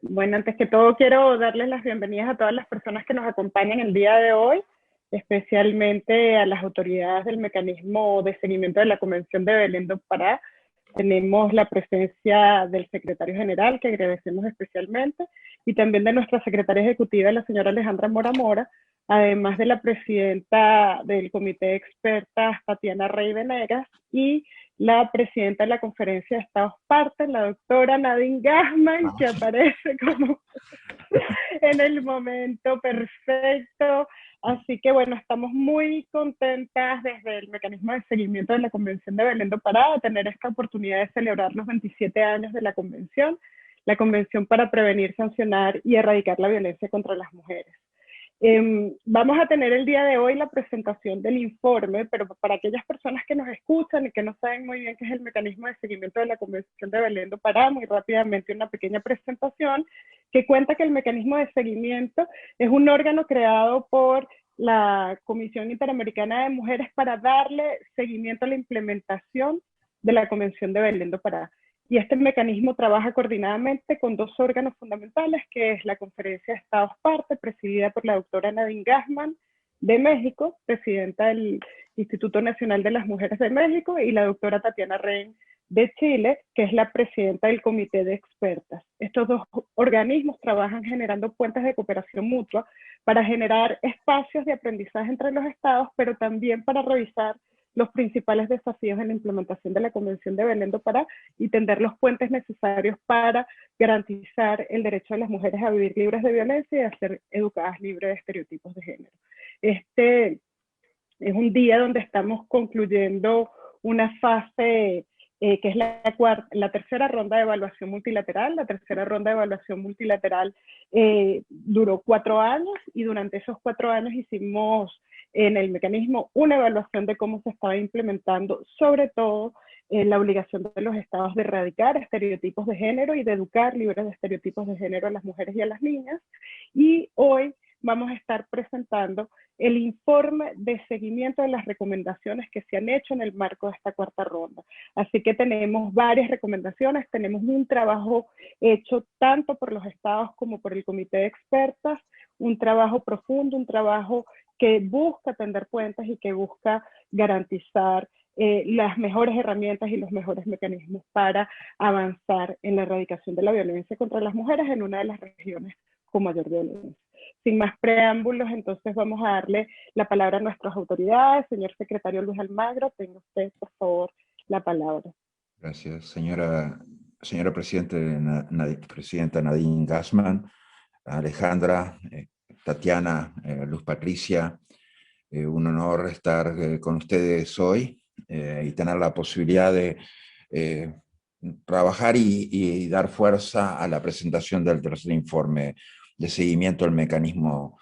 Bueno, antes que todo quiero darles las bienvenidas a todas las personas que nos acompañan el día de hoy, especialmente a las autoridades del mecanismo de seguimiento de la Convención de Belén do Pará. Tenemos la presencia del secretario general, que agradecemos especialmente, y también de nuestra secretaria ejecutiva, la señora Alejandra Mora Mora, además de la presidenta del Comité de Expertas, Tatiana Rey Venegas, y la presidenta de la Conferencia de Estados Partes, la doctora Nadine Gassman, que aparece como en el momento perfecto. Así que bueno, estamos muy contentas desde el mecanismo de seguimiento de la Convención de Belén do Pará de tener esta oportunidad de celebrar los 27 años de la Convención para prevenir, sancionar y erradicar la violencia contra las mujeres. Vamos a tener el día de hoy la presentación del informe, pero para aquellas personas que nos escuchan y que no saben muy bien qué es el mecanismo de seguimiento de la Convención de Belén do Pará, muy rápidamente una pequeña presentación que cuenta que el mecanismo de seguimiento es un órgano creado por la Comisión Interamericana de Mujeres para darle seguimiento a la implementación de la Convención de Belén do Pará. Y este mecanismo trabaja coordinadamente con dos órganos fundamentales, que es la Conferencia de Estados Partes, presidida por la doctora Nadine Gassman de México, presidenta del Instituto Nacional de las Mujeres de México, y la doctora Tatiana Rey de Chile, que es la presidenta del Comité de Expertas. Estos dos organismos trabajan generando puentes de cooperación mutua para generar espacios de aprendizaje entre los estados, pero también para revisar los principales desafíos en la implementación de la Convención de Belén do Pará y tender los puentes necesarios para garantizar el derecho de las mujeres a vivir libres de violencia y a ser educadas libres de estereotipos de género. Este es un día donde estamos concluyendo una fase que es la tercera ronda de evaluación multilateral. La tercera ronda de evaluación multilateral duró 4 años y durante esos 4 años hicimos en el mecanismo una evaluación de cómo se estaba implementando, sobre todo la obligación de los estados de erradicar estereotipos de género y de educar libres de estereotipos de género a las mujeres y a las niñas. Y hoy vamos a estar presentando el informe de seguimiento de las recomendaciones que se han hecho en el marco de esta cuarta ronda. Así que tenemos varias recomendaciones, tenemos un trabajo hecho tanto por los estados como por el comité de expertas, un trabajo profundo, un trabajo que busca tender puentes y que busca garantizar las mejores herramientas y los mejores mecanismos para avanzar en la erradicación de la violencia contra las mujeres en una de las regiones con mayor violencia. Sin más preámbulos, entonces vamos a darle la palabra a nuestras autoridades. Señor secretario Luis Almagro, tenga usted, por favor, la palabra. Gracias, señora presidenta Nadine Gassman, Alejandra, Tatiana, Luz Patricia. Un honor estar con ustedes hoy y tener la posibilidad de trabajar y dar fuerza a la presentación del tercer informe de seguimiento al mecanismo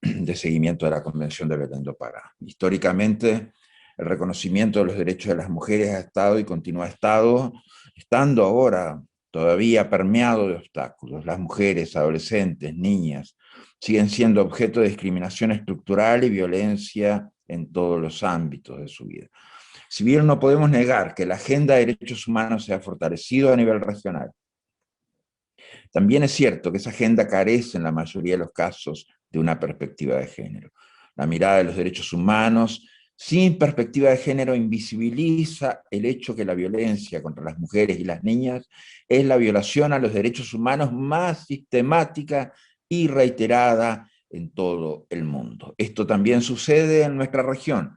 de seguimiento de la Convención de Belén do Pará. Históricamente, el reconocimiento de los derechos de las mujeres ha estado y continúa estando ahora todavía permeado de obstáculos. Las mujeres, adolescentes, niñas, siguen siendo objeto de discriminación estructural y violencia en todos los ámbitos de su vida. Si bien no podemos negar que la agenda de derechos humanos se ha fortalecido a nivel regional, también es cierto que esa agenda carece en la mayoría de los casos de una perspectiva de género. La mirada de los derechos humanos sin perspectiva de género invisibiliza el hecho que la violencia contra las mujeres y las niñas es la violación a los derechos humanos más sistemática y reiterada en todo el mundo. Esto también sucede en nuestra región,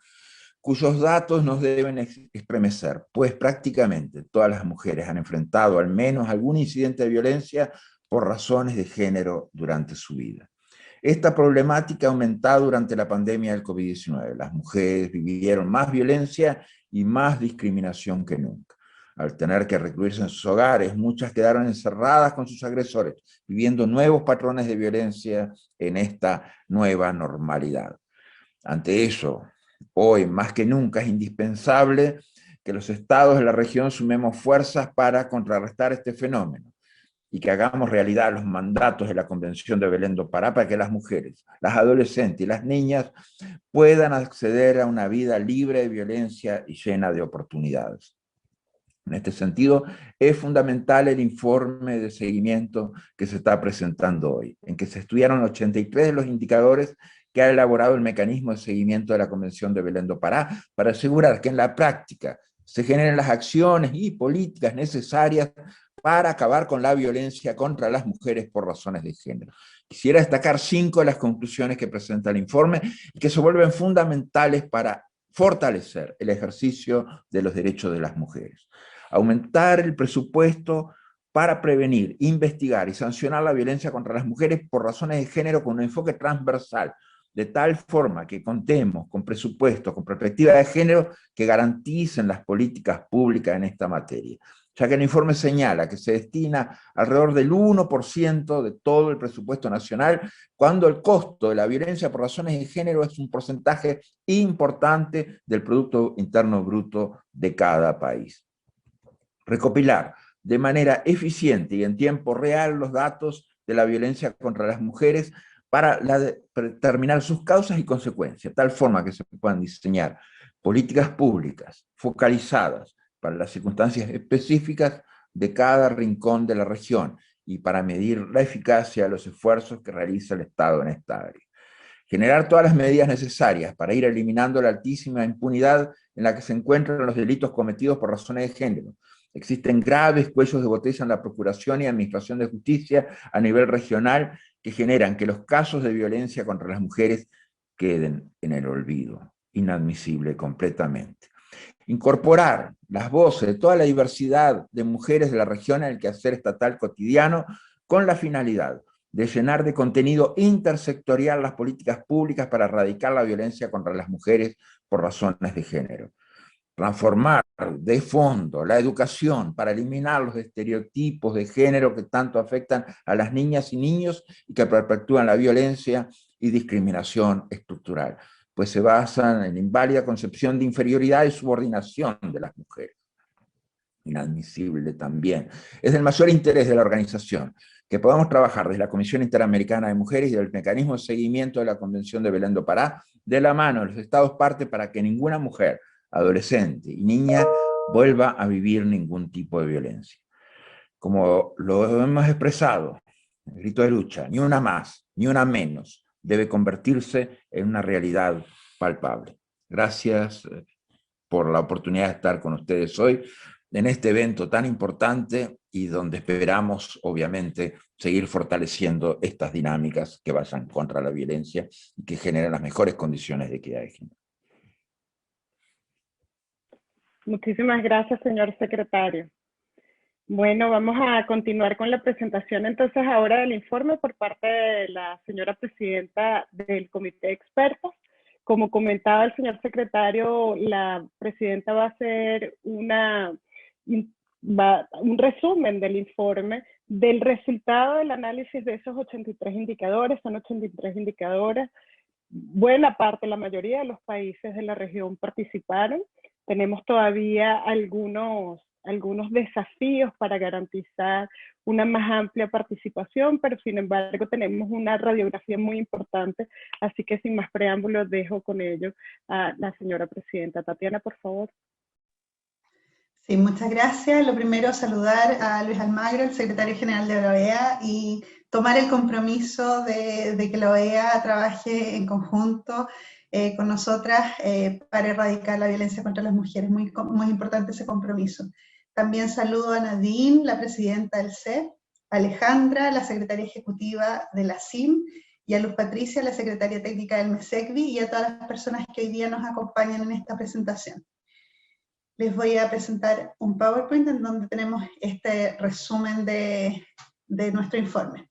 cuyos datos nos deben estremecer, pues prácticamente todas las mujeres han enfrentado al menos algún incidente de violencia por razones de género durante su vida. Esta problemática ha aumentado durante la pandemia del COVID-19. Las mujeres vivieron más violencia y más discriminación que nunca. Al tener que recluirse en sus hogares, muchas quedaron encerradas con sus agresores, viviendo nuevos patrones de violencia en esta nueva normalidad. Ante eso, hoy más que nunca es indispensable que los estados de la región sumemos fuerzas para contrarrestar este fenómeno y que hagamos realidad los mandatos de la Convención de Belén do Pará para que las mujeres, las adolescentes y las niñas puedan acceder a una vida libre de violencia y llena de oportunidades. En este sentido, es fundamental el informe de seguimiento que se está presentando hoy, en que se estudiaron 83 de los indicadores que ha elaborado el mecanismo de seguimiento de la Convención de Belén do Pará, para asegurar que en la práctica se generen las acciones y políticas necesarias para acabar con la violencia contra las mujeres por razones de género. Quisiera destacar 5 de las conclusiones que presenta el informe y que se vuelven fundamentales para fortalecer el ejercicio de los derechos de las mujeres. Aumentar el presupuesto para prevenir, investigar y sancionar la violencia contra las mujeres por razones de género con un enfoque transversal, de tal forma que contemos con presupuestos, con perspectiva de género que garanticen las políticas públicas en esta materia, ya que el informe señala que se destina alrededor del 1% de todo el presupuesto nacional, cuando el costo de la violencia por razones de género es un porcentaje importante del Producto Interno Bruto de cada país. Recopilar de manera eficiente y en tiempo real los datos de la violencia contra las mujeres para determinar sus causas y consecuencias, de tal forma que se puedan diseñar políticas públicas focalizadas para las circunstancias específicas de cada rincón de la región y para medir la eficacia de los esfuerzos que realiza el Estado en esta área. Generar todas las medidas necesarias para ir eliminando la altísima impunidad en la que se encuentran los delitos cometidos por razones de género. Existen graves cuellos de botella en la Procuración y Administración de Justicia a nivel regional que generan que los casos de violencia contra las mujeres queden en el olvido, inadmisible completamente. Incorporar las voces de toda la diversidad de mujeres de la región en el quehacer estatal cotidiano con la finalidad de llenar de contenido intersectorial las políticas públicas para erradicar la violencia contra las mujeres por razones de género. Transformar de fondo la educación para eliminar los estereotipos de género que tanto afectan a las niñas y niños y que perpetúan la violencia y discriminación estructural, pues se basan en la inválida concepción de inferioridad y subordinación de las mujeres. Inadmisible también. Es del mayor interés de la organización que podamos trabajar desde la Comisión Interamericana de Mujeres y del mecanismo de seguimiento de la Convención de Belén do Pará de la mano de los Estados parte para que ninguna mujer, adolescente y niña vuelva a vivir ningún tipo de violencia. Como lo hemos expresado, el grito de lucha, ni una más, ni una menos, debe convertirse en una realidad palpable. Gracias por la oportunidad de estar con ustedes hoy en este evento tan importante y donde esperamos, obviamente, seguir fortaleciendo estas dinámicas que vayan contra la violencia y que generen las mejores condiciones de equidad de género. Muchísimas gracias, señor secretario. Bueno, vamos a continuar con la presentación entonces ahora del informe por parte de la señora presidenta del Comité de Expertos. Como comentaba el señor secretario, la presidenta va a hacer un resumen del informe del resultado del análisis de esos 83 indicadores. Son 83 indicadores. Buena parte, la mayoría de los países de la región participaron. Tenemos todavía algunos desafíos para garantizar una más amplia participación, pero sin embargo tenemos una radiografía muy importante, así que sin más preámbulos dejo con ello a la señora presidenta. Tatiana, por favor. Sí, muchas gracias. Lo primero, saludar a Luis Almagro, el secretario general de la OEA, y tomar el compromiso de que la OEA trabaje en conjunto con nosotras para erradicar la violencia contra las mujeres. Muy importante ese compromiso. También saludo a Nadine, la presidenta del CEP, a Alejandra, la secretaria ejecutiva de la CIM, y a Luz Patricia, la secretaria técnica del MESECVI, y a todas las personas que hoy día nos acompañan en esta presentación. Les voy a presentar un PowerPoint en donde tenemos este resumen de nuestro informe.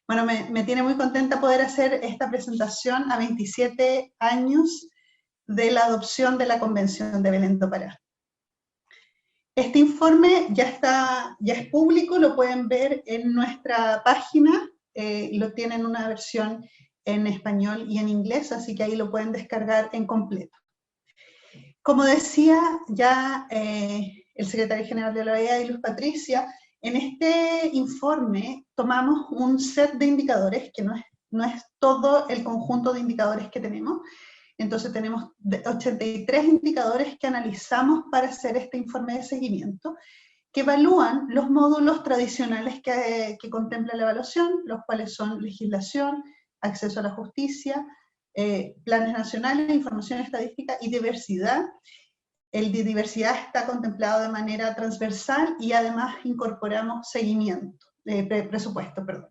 Bueno, me tiene muy contenta poder hacer esta presentación a 27 años de la adopción de la Convención de Belén do Pará. Este informe ya es público, lo pueden ver en nuestra página, lo tienen una versión en español y en inglés, así que ahí lo pueden descargar en completo. Como decía ya el secretario general de la OEA y Luz Patricia, en este informe tomamos un set de indicadores que no es todo el conjunto de indicadores que tenemos. Entonces tenemos 83 indicadores que analizamos para hacer este informe de seguimiento. que evalúan los módulos tradicionales que contempla la evaluación, los cuales son legislación, acceso a la justicia, planes nacionales, información estadística y diversidad. El de diversidad está contemplado de manera transversal y además incorporamos seguimiento, presupuesto, perdón.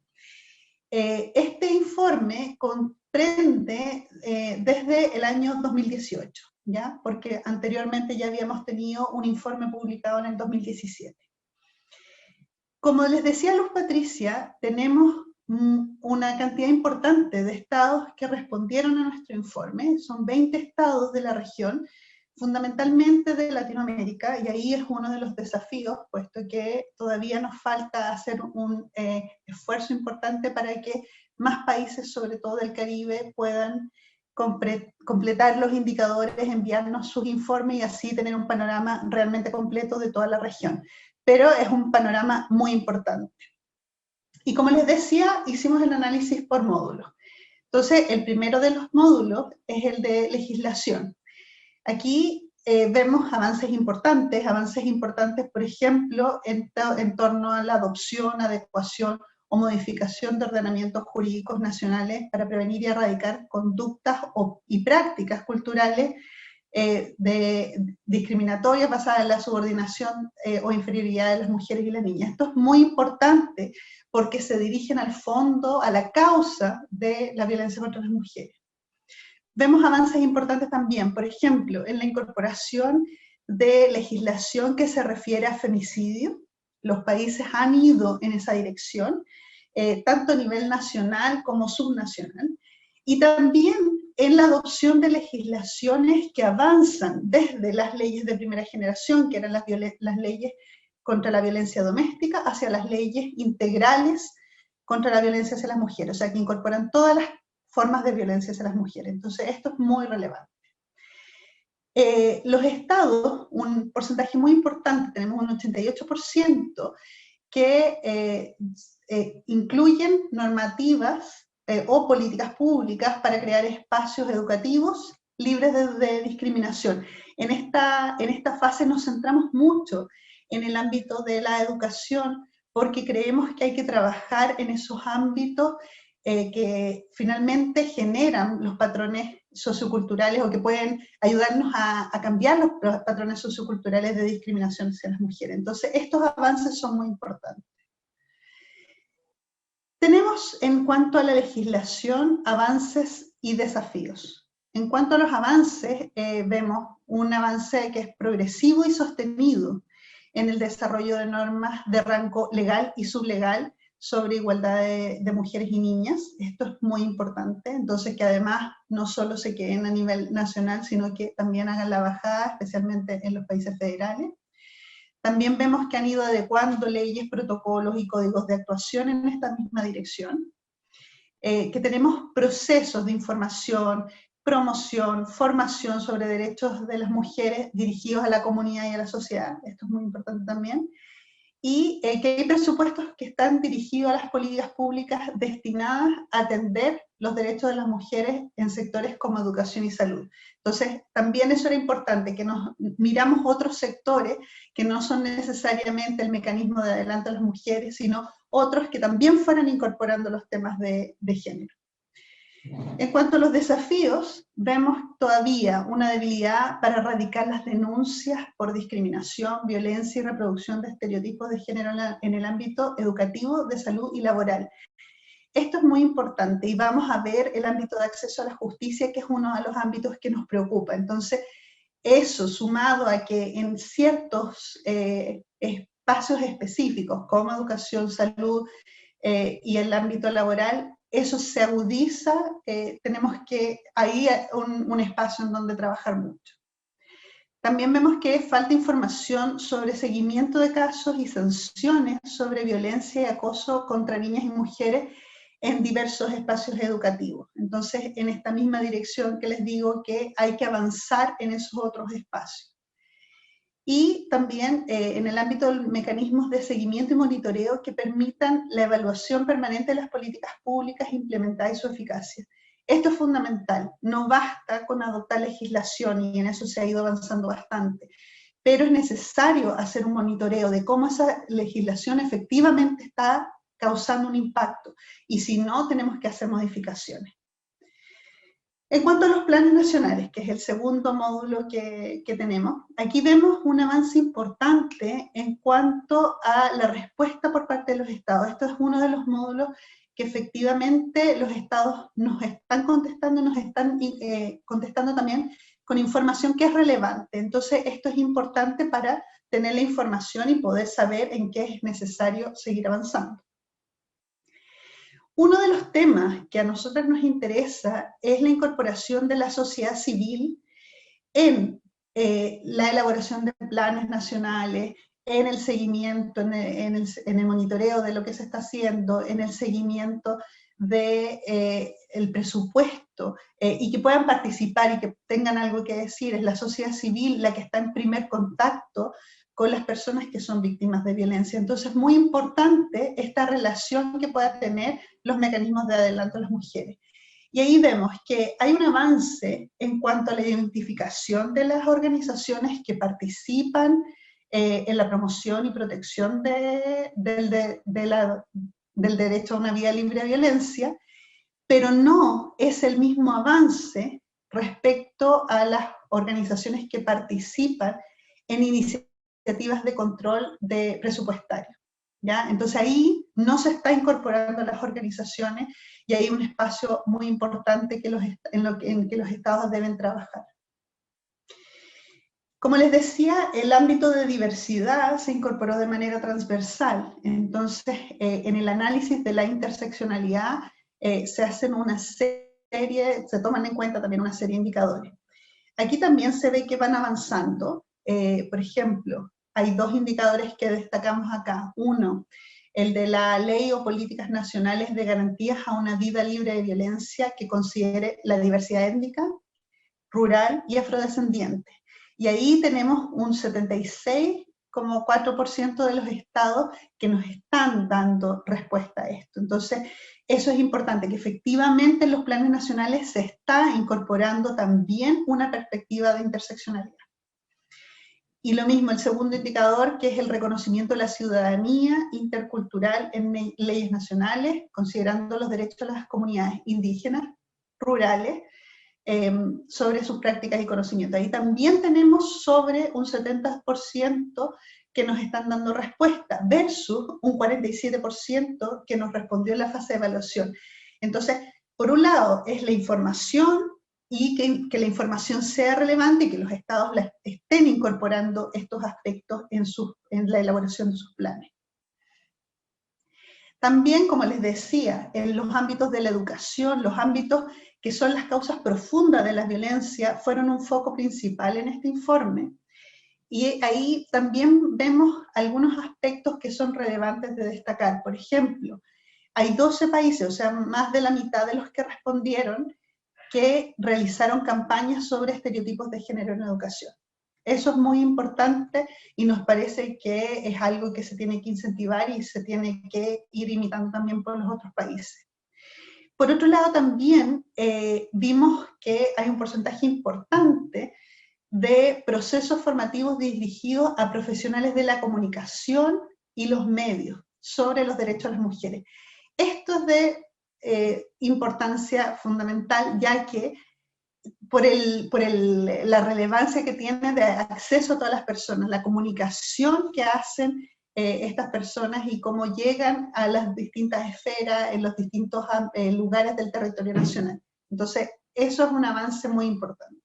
Este informe comprende desde el año 2018, ¿ya? Porque anteriormente ya habíamos tenido un informe publicado en el 2017. Como les decía Luz Patricia, tenemos una cantidad importante de estados que respondieron a nuestro informe, son 20 estados de la región, fundamentalmente de Latinoamérica, y ahí es uno de los desafíos, puesto que todavía nos falta hacer un esfuerzo importante para que más países, sobre todo del Caribe, puedan completar los indicadores, enviarnos sus informes y así tener un panorama realmente completo de toda la región. Pero es un panorama muy importante. Y como les decía, hicimos el análisis por módulos. Entonces, el primero de los módulos es el de legislación. Aquí vemos avances importantes, por ejemplo, en torno a la adopción, adecuación o modificación de ordenamientos jurídicos nacionales para prevenir y erradicar conductas y prácticas culturales discriminatorias basadas en la subordinación o inferioridad de las mujeres y las niñas. Esto es muy importante porque se dirigen al fondo, a la causa de la violencia contra las mujeres. Vemos avances importantes también, por ejemplo, en la incorporación de legislación que se refiere a femicidio. Los países han ido en esa dirección, tanto a nivel nacional como subnacional, y también en la adopción de legislaciones que avanzan desde las leyes de primera generación, que eran las leyes contra la violencia doméstica, hacia las leyes integrales contra la violencia hacia las mujeres, o sea, que incorporan todas las formas de violencia hacia las mujeres. Entonces, esto es muy relevante. Los estados, un porcentaje muy importante, tenemos un 88%, que incluyen normativas o políticas públicas para crear espacios educativos libres de discriminación. En esta fase nos centramos mucho en el ámbito de la educación, porque creemos que hay que trabajar en esos ámbitos que finalmente generan los patrones socioculturales o que pueden ayudarnos a cambiar los patrones socioculturales de discriminación hacia las mujeres. Entonces, estos avances son muy importantes. Tenemos, en cuanto a la legislación, avances y desafíos. En cuanto a los avances, vemos un avance que es progresivo y sostenido en el desarrollo de normas de rango legal y sublegal sobre igualdad de mujeres y niñas. Esto es muy importante, entonces que además no solo se queden a nivel nacional, sino que también hagan la bajada, especialmente en los países federales. También vemos que han ido adecuando leyes, protocolos y códigos de actuación en esta misma dirección. Que tenemos procesos de información, promoción, formación sobre derechos de las mujeres dirigidos a la comunidad y a la sociedad. Esto es muy importante también. Y que hay presupuestos que están dirigidos a las políticas públicas destinadas a atender los derechos de las mujeres en sectores como educación y salud. Entonces, también eso era importante, que nos miramos otros sectores que no son necesariamente el mecanismo de adelanto a las mujeres, sino otros que también fueran incorporando los temas de género. En cuanto a los desafíos, vemos todavía una debilidad para erradicar las denuncias por discriminación, violencia y reproducción de estereotipos de género en el ámbito educativo, de salud y laboral. Esto es muy importante y vamos a ver el ámbito de acceso a la justicia, que es uno de los ámbitos que nos preocupa. Entonces, eso sumado a que en ciertos espacios específicos, como educación, salud y el ámbito laboral, eso se agudiza, tenemos que ahí un espacio en donde trabajar mucho. También vemos que falta información sobre seguimiento de casos y sanciones sobre violencia y acoso contra niñas y mujeres en diversos espacios educativos. Entonces, en esta misma dirección que les digo que hay que avanzar en esos otros espacios. Y también en el ámbito de mecanismos de seguimiento y monitoreo que permitan la evaluación permanente de las políticas públicas implementadas y su eficacia. Esto es fundamental, no basta con adoptar legislación, y en eso se ha ido avanzando bastante, pero es necesario hacer un monitoreo de cómo esa legislación efectivamente está causando un impacto, y si no, tenemos que hacer modificaciones. En cuanto a los planes nacionales, que es el segundo módulo que tenemos, aquí vemos un avance importante en cuanto a la respuesta por parte de los estados. Esto es uno de los módulos que efectivamente los estados nos están contestando, nos están contestando también con información que es relevante. Entonces, esto es importante para tener la información y poder saber en qué es necesario seguir avanzando. Uno de los temas que a nosotros nos interesa es la incorporación de la sociedad civil en la elaboración de planes nacionales, en el seguimiento, en el monitoreo de lo que se está haciendo, en el seguimiento del presupuesto, y que puedan participar y que tengan algo que decir. Es la sociedad civil la que está en primer contacto con las personas que son víctimas de violencia. Entonces es muy importante esta relación que puedan tener los mecanismos de adelanto a las mujeres. Y ahí vemos que hay un avance en cuanto a la identificación de las organizaciones que participan en la promoción y protección del derecho a una vida libre de violencia, pero no es el mismo avance respecto a las organizaciones que participan en iniciativas de control presupuestario. ¿Ya? Entonces ahí no se está incorporando a las organizaciones, y hay un espacio muy importante en que los estados deben trabajar. Como les decía, el ámbito de diversidad se incorporó de manera transversal. Entonces, en el análisis de la interseccionalidad se hacen una serie, se toman en cuenta también una serie de indicadores. Aquí también se ve que van avanzando. Por ejemplo, hay dos indicadores que destacamos acá. Uno, el de la ley o políticas nacionales de garantías a una vida libre de violencia que considere la diversidad étnica, rural y afrodescendiente. Y ahí tenemos un 76,4% de los estados que nos están dando respuesta a esto. Entonces, eso es importante, que efectivamente en los planes nacionales se está incorporando también una perspectiva de interseccionalidad. Y lo mismo, el segundo indicador, que es el reconocimiento de la ciudadanía intercultural en leyes nacionales, considerando los derechos de las comunidades indígenas, rurales, sobre sus prácticas y conocimientos. Ahí también tenemos sobre un 70% que nos están dando respuesta, versus un 47% que nos respondió en la fase de evaluación. Entonces, por un lado, es la información, y que la información sea relevante y que los estados estén incorporando estos aspectos en la elaboración de sus planes. También, como les decía, en los ámbitos de la educación, los ámbitos que son las causas profundas de la violencia, fueron un foco principal en este informe. Y ahí también vemos algunos aspectos que son relevantes de destacar. Por ejemplo, hay 12 países, o sea, más de la mitad de los que respondieron, que realizaron campañas sobre estereotipos de género en educación. Eso es muy importante y nos parece que es algo que se tiene que incentivar y se tiene que ir imitando también por los otros países. Por otro lado, también vimos que hay un porcentaje importante de procesos formativos dirigidos a profesionales de la comunicación y los medios sobre los derechos de las mujeres. Esto es de importancia fundamental, ya que por la relevancia que tiene de acceso a todas las personas, la comunicación que hacen estas personas y cómo llegan a las distintas esferas en los distintos lugares del territorio nacional. Entonces, eso es un avance muy importante.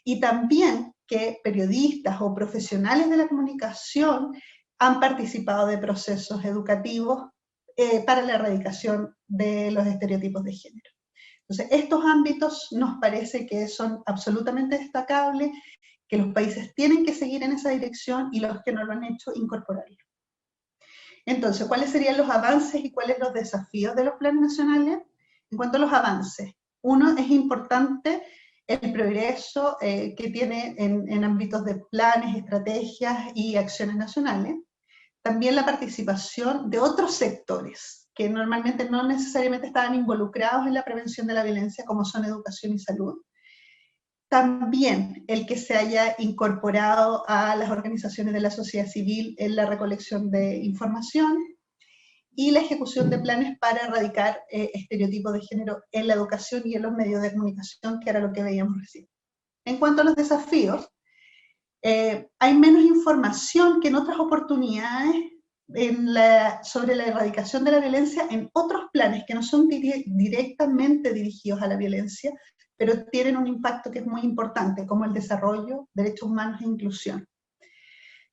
Y también que periodistas o profesionales de la comunicación han participado de procesos educativos para la erradicación de los estereotipos de género. Entonces, estos ámbitos nos parece que son absolutamente destacables, que los países tienen que seguir en esa dirección y los que no lo han hecho, incorporarlo. Entonces, ¿cuáles serían los avances y cuáles los desafíos de los planes nacionales? En cuanto a los avances, uno, es importante el progreso que tiene en ámbitos de planes, estrategias y acciones nacionales. También la participación de otros sectores que normalmente no necesariamente estaban involucrados en la prevención de la violencia, como son educación y salud. También el que se haya incorporado a las organizaciones de la sociedad civil en la recolección de información y la ejecución de planes para erradicar estereotipos de género en la educación y en los medios de comunicación, que era lo que veíamos recién. En cuanto a los desafíos, hay menos información que en otras oportunidades sobre la erradicación de la violencia en otros planes que no son directamente dirigidos a la violencia, pero tienen un impacto que es muy importante, como el desarrollo, derechos humanos e inclusión.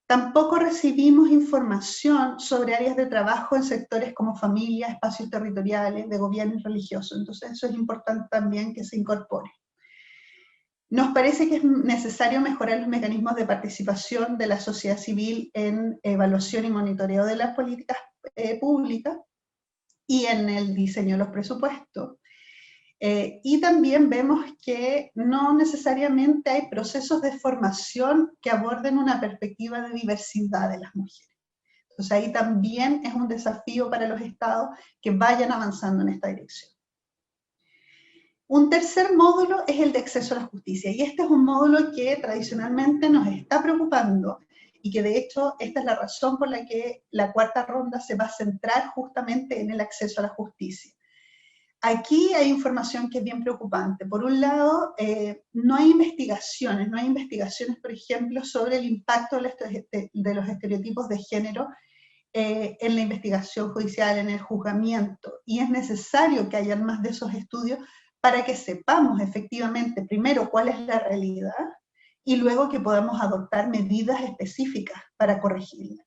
Tampoco recibimos información sobre áreas de trabajo en sectores como familia, espacios territoriales, de gobierno religioso. Entonces eso es importante también que se incorpore. Nos parece que es necesario mejorar los mecanismos de participación de la sociedad civil en evaluación y monitoreo de las políticas públicas y en el diseño de los presupuestos. Y también vemos que no necesariamente hay procesos de formación que aborden una perspectiva de diversidad de las mujeres. Entonces ahí también es un desafío para los estados que vayan avanzando en esta dirección. Un tercer módulo es el de acceso a la justicia, y este es un módulo que tradicionalmente nos está preocupando, y que de hecho esta es la razón por la que la cuarta ronda se va a centrar justamente en el acceso a la justicia. Aquí hay información que es bien preocupante. Por un lado, no hay investigaciones, por ejemplo, sobre el impacto de los estereotipos de género en la investigación judicial, en el juzgamiento, y es necesario que haya más de esos estudios para que sepamos efectivamente, primero, cuál es la realidad, y luego que podamos adoptar medidas específicas para corregirla.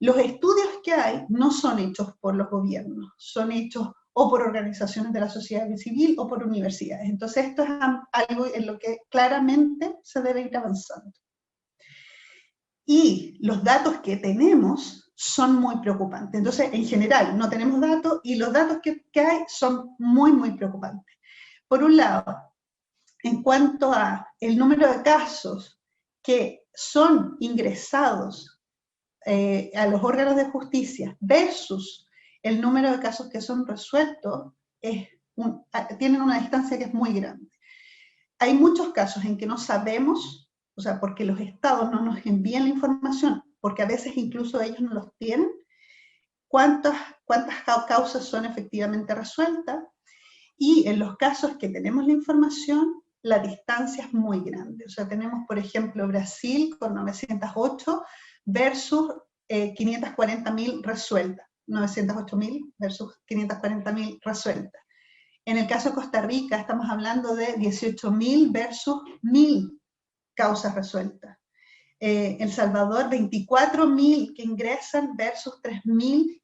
Los estudios que hay no son hechos por los gobiernos, son hechos o por organizaciones de la sociedad civil o por universidades. Entonces esto es algo en lo que claramente se debe ir avanzando. Y los datos que tenemos son muy preocupantes. Entonces, en general, no tenemos datos, y los datos que hay son muy, muy preocupantes. Por un lado, en cuanto a el número de casos que son ingresados a los órganos de justicia versus el número de casos que son resueltos, tienen una distancia que es muy grande. Hay muchos casos en que no sabemos, o sea, porque los estados no nos envían la información, porque a veces incluso ellos no los tienen, cuántas causas son efectivamente resueltas, y en los casos que tenemos la información, la distancia es muy grande. O sea, tenemos, por ejemplo, Brasil con 908 versus 540.000 resueltas. 908.000 versus 540.000 resueltas. En el caso de Costa Rica estamos hablando de 18.000 versus 1.000 causas resueltas. El Salvador, 24.000 que ingresan versus 3.000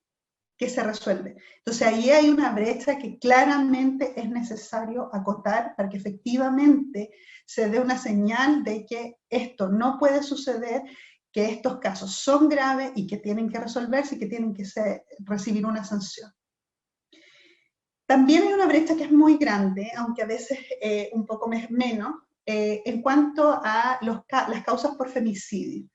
que se resuelven. Entonces ahí hay una brecha que claramente es necesario acotar para que efectivamente se dé una señal de que esto no puede suceder, que estos casos son graves y que tienen que resolverse y que tienen que recibir una sanción. También hay una brecha que es muy grande, aunque a veces un poco menos, en cuanto a las causas por femicidio.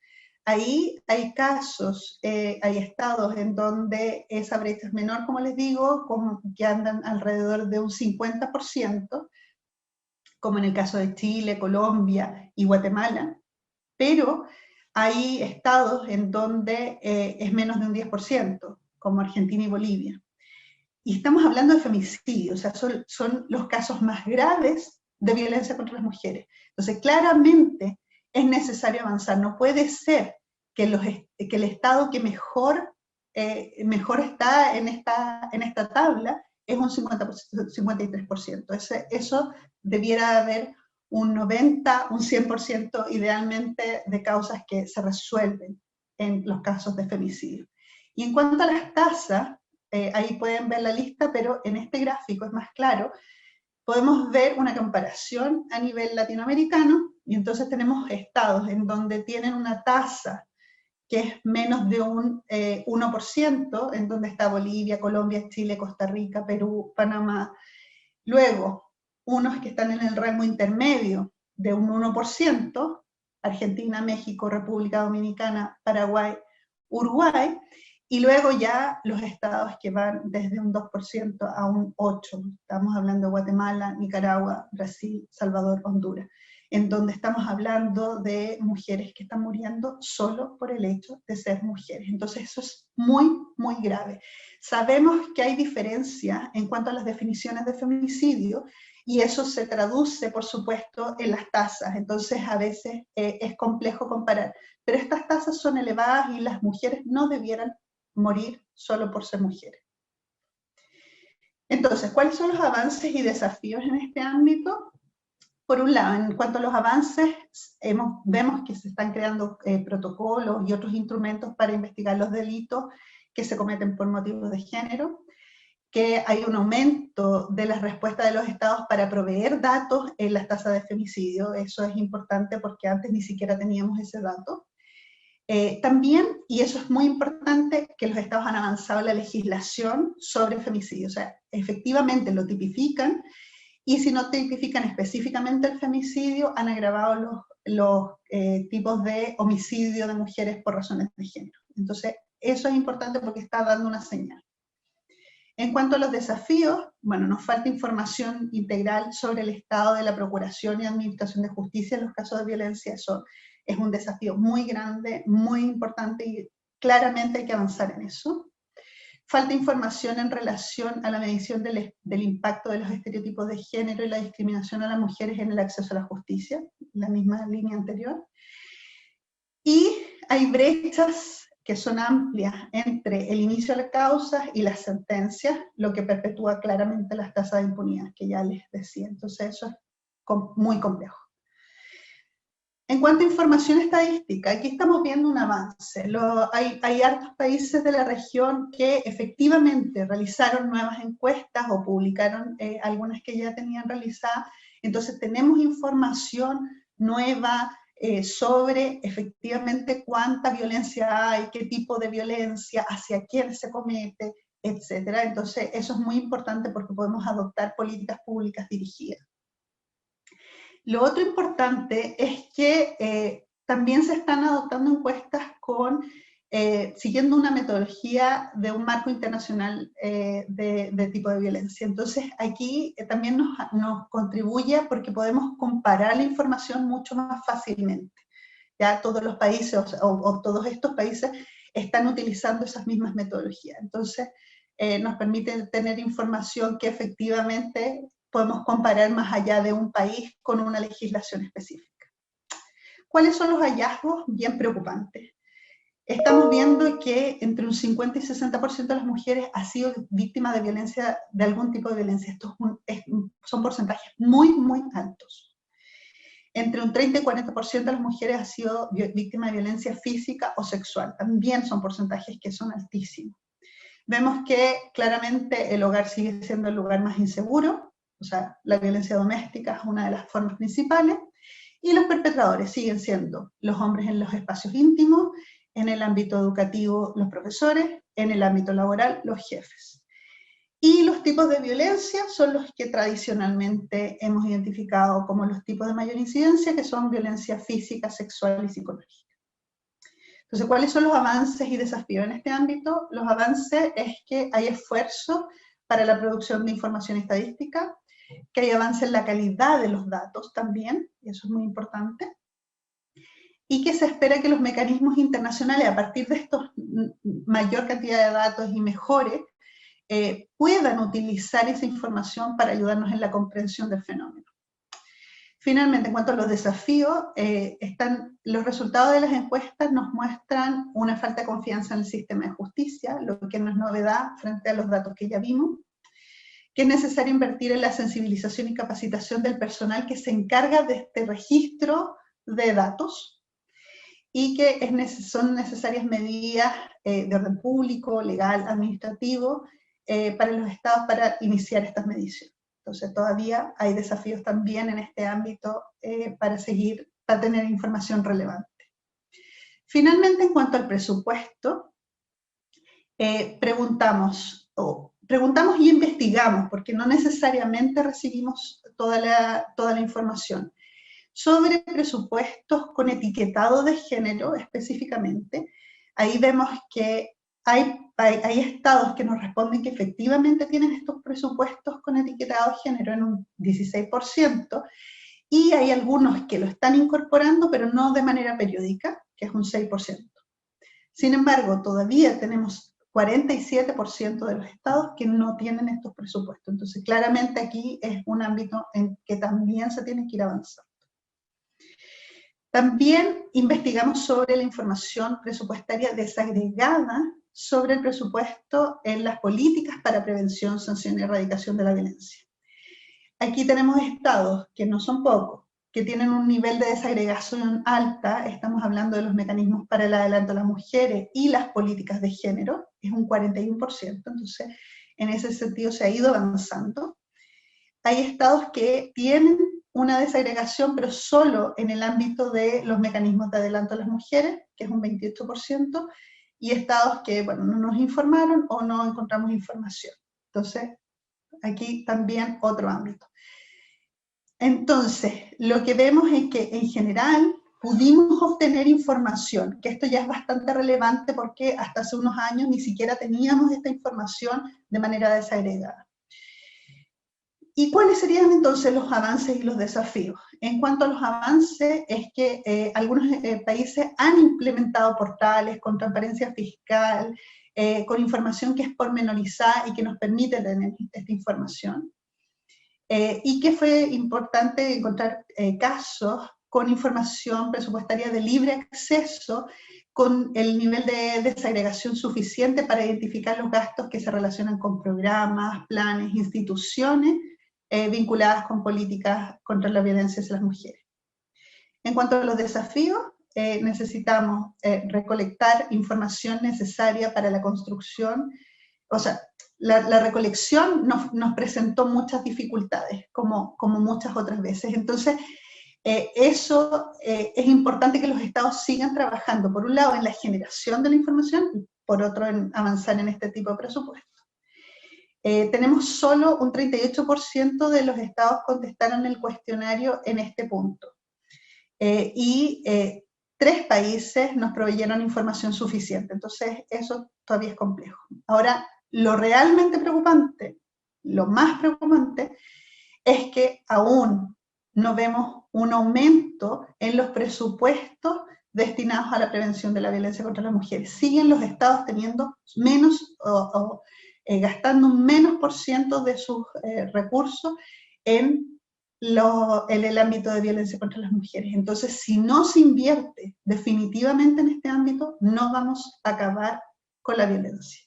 Ahí hay casos, hay estados en donde esa brecha es menor, como les digo, que andan alrededor de un 50%, como en el caso de Chile, Colombia y Guatemala, pero hay estados en donde es menos de un 10%, como Argentina y Bolivia. Y estamos hablando de femicidio, o sea, son los casos más graves de violencia contra las mujeres. Entonces, claramente es necesario avanzar. No puede ser que el estado que mejor está en esta tabla es un 53%. Eso debiera haber un 90, un 100% idealmente de causas que se resuelven en los casos de femicidio. Y en cuanto a las tasas, ahí pueden ver la lista, pero en este gráfico es más claro, podemos ver una comparación a nivel latinoamericano, y entonces tenemos estados en donde tienen una tasa que es menos de un 1%, en donde está Bolivia, Colombia, Chile, Costa Rica, Perú, Panamá. Luego, unos que están en el rango intermedio de un 1%, Argentina, México, República Dominicana, Paraguay, Uruguay, y luego ya los estados que van desde un 2% a un 8%. Estamos hablando de Guatemala, Nicaragua, Brasil, Salvador, Honduras. en donde estamos hablando de mujeres que están muriendo solo por el hecho de ser mujeres. Entonces eso es muy, muy grave. Sabemos que hay diferencias en cuanto a las definiciones de femicidio, y eso se traduce, por supuesto, en las tasas. Entonces a veces es complejo comparar, pero estas tasas son elevadas y las mujeres no debieran morir solo por ser mujeres. Entonces, ¿cuáles son los avances y desafíos en este ámbito? Por un lado, en cuanto a los avances, vemos que se están creando protocolos y otros instrumentos para investigar los delitos que se cometen por motivos de género, que hay un aumento de las respuestas de los estados para proveer datos en las tasas de femicidio. Eso es importante porque antes ni siquiera teníamos ese dato. También, y eso es muy importante, que los estados han avanzado en la legislación sobre femicidio. O sea, efectivamente lo tipifican, y si no tipifican específicamente el femicidio, han agravado los tipos de homicidio de mujeres por razones de género. Entonces, eso es importante porque está dando una señal. En cuanto a los desafíos, bueno, nos falta información integral sobre el estado de la procuración y administración de justicia en los casos de violencia. Eso es un desafío muy grande, muy importante, y claramente hay que avanzar en eso. Falta información en relación a la medición del impacto de los estereotipos de género y la discriminación a las mujeres en el acceso a la justicia, la misma línea anterior. Y hay brechas que son amplias entre el inicio de las causas y las sentencias, lo que perpetúa claramente las tasas de impunidad, que ya les decía. Entonces eso es muy complejo. En cuanto a información estadística, aquí estamos viendo un avance. Hay hartos países de la región que efectivamente realizaron nuevas encuestas o publicaron algunas que ya tenían realizadas. Entonces tenemos información nueva sobre efectivamente cuánta violencia hay, qué tipo de violencia, hacia quién se comete, etc. Entonces eso es muy importante porque podemos adoptar políticas públicas dirigidas. Lo otro importante es que también se están adoptando encuestas siguiendo una metodología de un marco internacional de tipo de violencia. Entonces aquí también nos contribuye porque podemos comparar la información mucho más fácilmente. Ya todos los países o todos estos países están utilizando esas mismas metodologías. Entonces nos permite tener información que efectivamente podemos comparar más allá de un país con una legislación específica. ¿Cuáles son los hallazgos? Bien preocupantes. Estamos viendo que entre un 50 y 60% de las mujeres ha sido víctima de violencia, de algún tipo de violencia. Estos son porcentajes muy, muy altos. Entre un 30 y 40% de las mujeres ha sido víctima de violencia física o sexual. También son porcentajes que son altísimos. Vemos que claramente el hogar sigue siendo el lugar más inseguro. O sea, la violencia doméstica es una de las formas principales, y los perpetradores siguen siendo los hombres en los espacios íntimos, en el ámbito educativo los profesores, en el ámbito laboral los jefes. Y los tipos de violencia son los que tradicionalmente hemos identificado como los tipos de mayor incidencia, que son violencia física, sexual y psicológica. Entonces, ¿cuáles son los avances y desafíos en este ámbito? Los avances es que hay esfuerzo para la producción de información estadística, que hay avance en la calidad de los datos también, y eso es muy importante, y que se espera que los mecanismos internacionales, a partir de esta mayor cantidad de datos y mejores, puedan utilizar esa información para ayudarnos en la comprensión del fenómeno. Finalmente, en cuanto a los desafíos, los resultados de las encuestas nos muestran una falta de confianza en el sistema de justicia, lo que no es novedad frente a los datos que ya vimos, que es necesario invertir en la sensibilización y capacitación del personal que se encarga de este registro de datos, y que son necesarias medidas de orden público, legal, administrativo, para los estados para iniciar estas mediciones. Entonces todavía hay desafíos también en este ámbito para tener información relevante. Finalmente, en cuanto al presupuesto, preguntamos y investigamos, porque no necesariamente recibimos toda la información, sobre presupuestos con etiquetado de género específicamente. Ahí vemos que hay estados que nos responden que efectivamente tienen estos presupuestos con etiquetado de género en un 16%, Y hay algunos que lo están incorporando, pero no de manera periódica, que es un 6%. Sin embargo, todavía tenemos 47% de los estados que no tienen estos presupuestos. Entonces, claramente aquí es un ámbito en que también se tiene que ir avanzando. También investigamos sobre la información presupuestaria desagregada sobre el presupuesto en las políticas para prevención, sanción y erradicación de la violencia. Aquí tenemos estados, que no son pocos, que tienen un nivel de desagregación alta. Estamos hablando de los mecanismos para el adelanto a las mujeres y las políticas de género, es un 41%, entonces en ese sentido se ha ido avanzando. Hay estados que tienen una desagregación, pero solo en el ámbito de los mecanismos de adelanto a las mujeres, que es un 28%, y estados que, bueno, no nos informaron o no encontramos información. Entonces, aquí también otro ámbito. Entonces, lo que vemos es que en general pudimos obtener información, que esto ya es bastante relevante porque hasta hace unos años ni siquiera teníamos esta información de manera desagregada. ¿Y cuáles serían entonces los avances y los desafíos? En cuanto a los avances, es que algunos países han implementado portales con transparencia fiscal, con información que es pormenorizada y que nos permite tener esta información. Y que fue importante encontrar casos con información presupuestaria de libre acceso, con el nivel de desagregación suficiente para identificar los gastos que se relacionan con programas, planes, instituciones vinculadas con políticas contra la violencia hacia las mujeres. En cuanto a los desafíos, necesitamos recolectar información necesaria para la construcción, o sea, la recolección nos presentó muchas dificultades, como muchas otras veces. Entonces, eso es importante que los estados sigan trabajando, por un lado, en la generación de la información, y por otro, en avanzar en este tipo de presupuesto. Tenemos solo un 38% de los estados contestaron el cuestionario en este punto. Y 3 países nos proveyeron información suficiente, entonces eso todavía es complejo. Ahora, lo realmente preocupante, lo más preocupante, es que aún no vemos un aumento en los presupuestos destinados a la prevención de la violencia contra las mujeres. Siguen los estados teniendo menos, gastando un menos por ciento de sus recursos en el ámbito de violencia contra las mujeres. Entonces, si no se invierte definitivamente en este ámbito, no vamos a acabar con la violencia.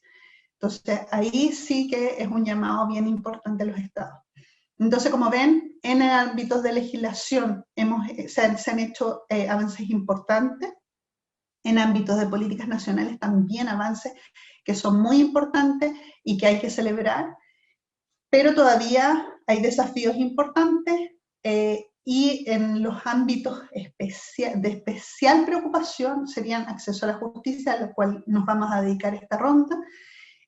Entonces, ahí sí que es un llamado bien importante a los estados. Entonces, como ven, en ámbitos de legislación se han hecho avances importantes, en ámbitos de políticas nacionales también avances que son muy importantes y que hay que celebrar, pero todavía hay desafíos importantes y en los ámbitos de especial preocupación serían acceso a la justicia, a lo cual nos vamos a dedicar esta ronda,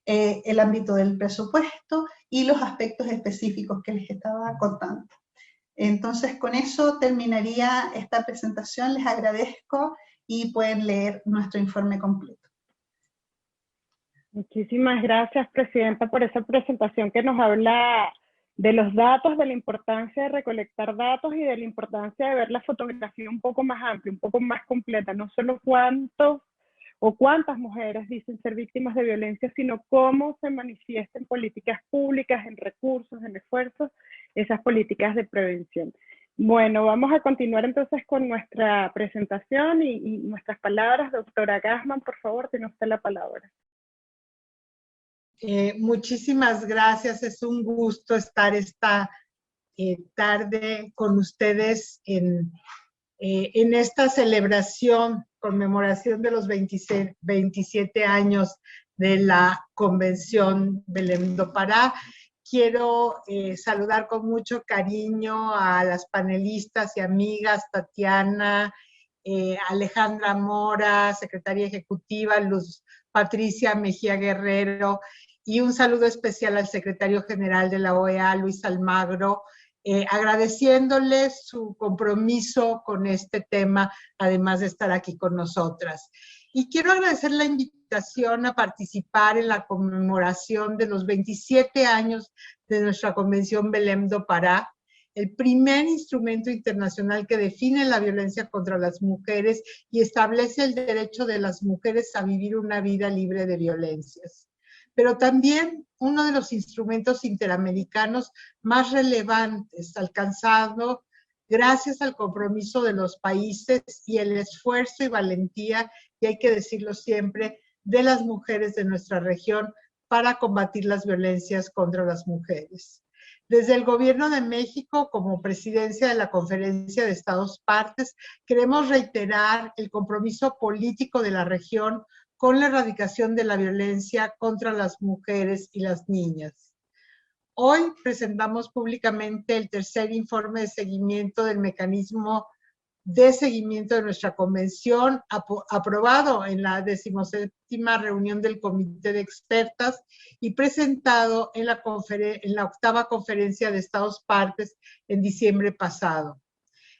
el ámbito del presupuesto y los aspectos específicos que les estaba contando. Entonces, con eso terminaría esta presentación. Les agradezco y pueden leer nuestro informe completo. Muchísimas gracias, Presidenta, por esa presentación que nos habla de los datos, de la importancia de recolectar datos y de la importancia de ver la fotografía un poco más amplia, un poco más completa, no solo cuántos o cuántas mujeres dicen ser víctimas de violencia, sino cómo se manifiestan en políticas públicas, en recursos, en esfuerzos, esas políticas de prevención. Bueno, vamos a continuar entonces con nuestra presentación y nuestras palabras. Doctora Gassman, por favor, tiene usted la palabra. Muchísimas gracias, es un gusto estar esta tarde con ustedes en esta celebración, conmemoración de los 27 años de la Convención Belém do Pará. Quiero saludar con mucho cariño a las panelistas y amigas, Tatiana, Alejandra Mora, secretaria ejecutiva, Luz Patricia Mejía Guerrero, y un saludo especial al secretario general de la OEA, Luis Almagro, agradeciéndole su compromiso con este tema, además de estar aquí con nosotras. Y quiero agradecer la invitación a participar en la conmemoración de los 27 años de nuestra Convención Belém do Pará. el primer instrumento internacional que define la violencia contra las mujeres y establece el derecho de las mujeres a vivir una vida libre de violencias. Pero también uno de los instrumentos interamericanos más relevantes, alcanzado gracias al compromiso de los países y el esfuerzo y valentía, y hay que decirlo siempre, de las mujeres de nuestra región para combatir las violencias contra las mujeres. Desde el Gobierno de México, como presidencia de la Conferencia de Estados Partes, queremos reiterar el compromiso político de la región con la erradicación de la violencia contra las mujeres y las niñas. Hoy presentamos públicamente el tercer informe de seguimiento del mecanismo de seguimiento de nuestra convención, aprobado en la 17ª reunión del Comité de Expertas y presentado en la 8ª Conferencia de Estados Partes en diciembre pasado.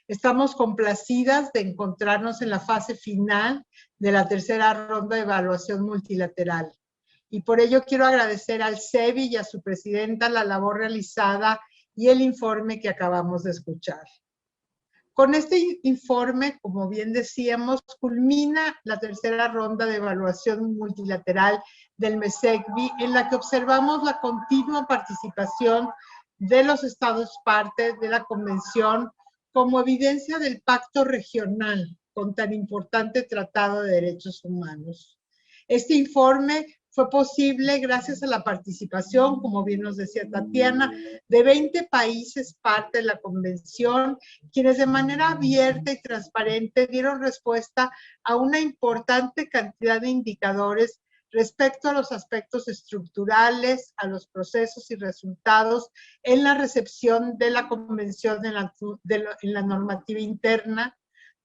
Estamos complacidas de encontrarnos en la fase final de la tercera ronda de evaluación multilateral. Y por ello quiero agradecer al CEBI y a su presidenta la labor realizada y el informe que acabamos de escuchar. Con este informe, como bien decíamos, culmina la tercera ronda de evaluación multilateral del MESECBI, en la que observamos la continua participación de los Estados parte de la Convención como evidencia del pacto regional con tan importante Tratado de Derechos Humanos. Este informe fue posible gracias a la participación, como bien nos decía Tatiana, de 20 países parte de la Convención, quienes de manera abierta y transparente dieron respuesta a una importante cantidad de indicadores respecto a los aspectos estructurales, a los procesos y resultados en la recepción de la Convención en la normativa interna,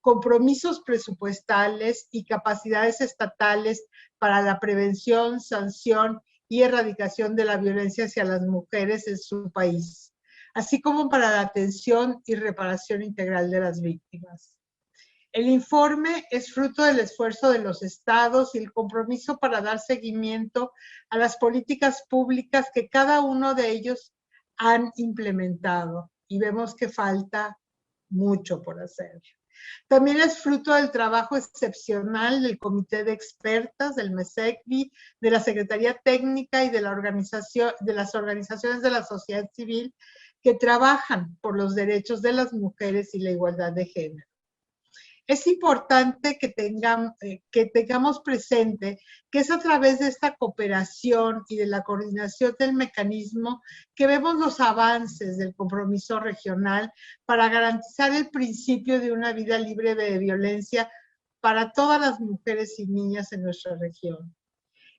compromisos presupuestales y capacidades estatales para la prevención, sanción y erradicación de la violencia hacia las mujeres en su país, así como para la atención y reparación integral de las víctimas. El informe es fruto del esfuerzo de los estados y el compromiso para dar seguimiento a las políticas públicas que cada uno de ellos han implementado, y vemos que falta mucho por hacer. También es fruto del trabajo excepcional del Comité de Expertas, del MESECBI, de la Secretaría Técnica y de las organizaciones de la sociedad civil que trabajan por los derechos de las mujeres y la igualdad de género. Es importante que tengamos presente que es a través de esta cooperación y de la coordinación del mecanismo que vemos los avances del compromiso regional para garantizar el principio de una vida libre de violencia para todas las mujeres y niñas en nuestra región.